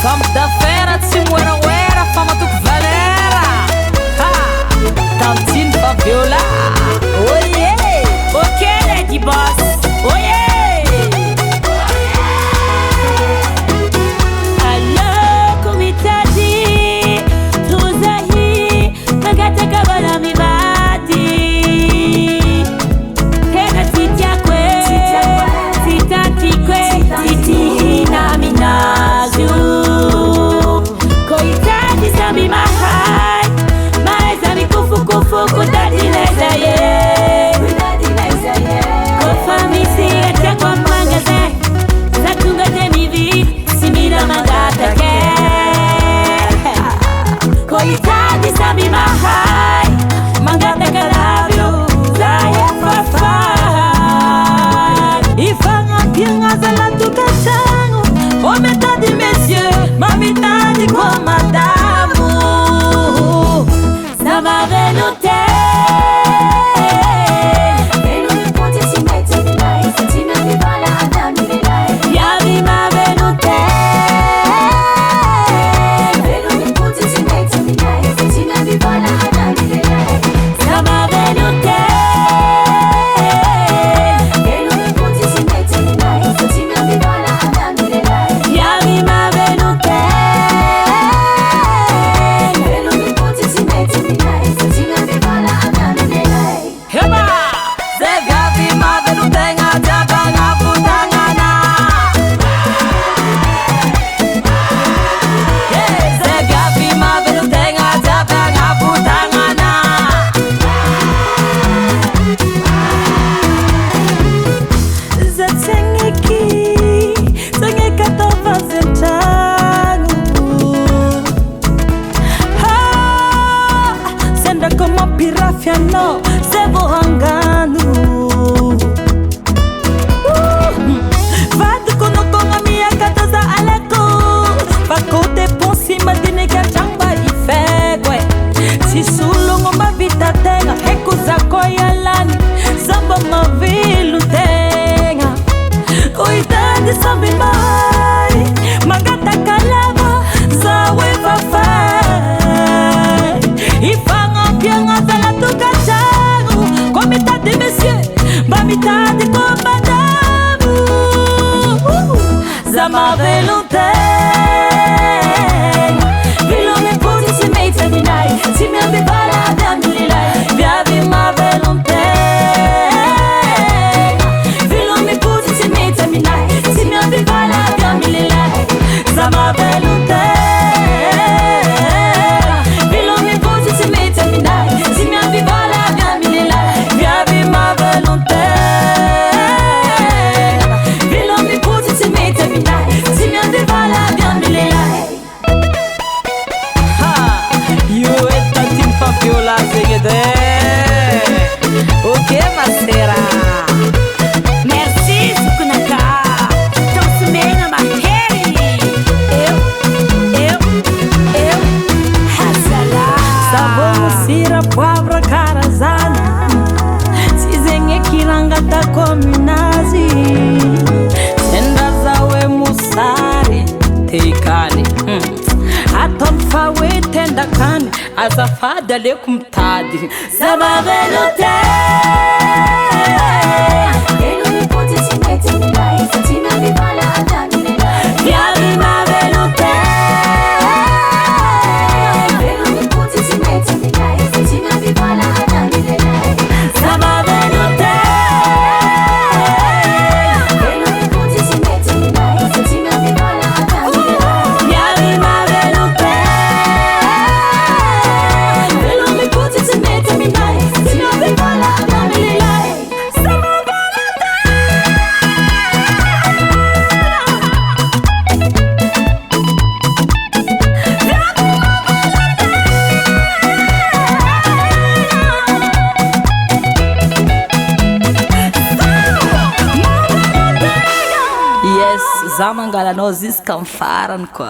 Sampo da fera tsy moeraoera fa matoko valera tantiny fa viola oye ok lady boss oye aloko mitady tuzahi magataka bala mibadi tena titiakwe titatikwe titihina minazu koitadi zambi mahai maezami kufukufu kudadileza ye kofamisi etekwa mangaze zatunga demivi simila magatake koitadi zambi mahai mangataka labyo zaye fafai ifanga pianga zalatuka chango ometadi messieurs mamitadi kwa madamu Zamavelote Pirafiano, Sebo Hanganu Vado konokonga mia kataza aleko Fakote ponsi madine kia chamba ifegwe Sisulungo mavita tenga Heku zako yalani Zamba mavilu tenga Koitadi sambi mai Magata kalaba Zawe fafai Ifanga pianga zalatuka changu Komitadi messieurs Bamitadi kwa madamu Zama velote Vilo me puti si meita minai Si mi ambibala adamililai Viavi ma velote Vilo me puti si meita minai Si mi ambibala adamililai Zama velote Viola segede ok ma sera merci sukunaka tosmena maheri eu hasala sabão sira poivre carazana sizenye kiranga ta kominazi senda zawe musare teikani aton fawe tenda kani azafada lekumtadi Zamavelote Zamangala nós escanfaram com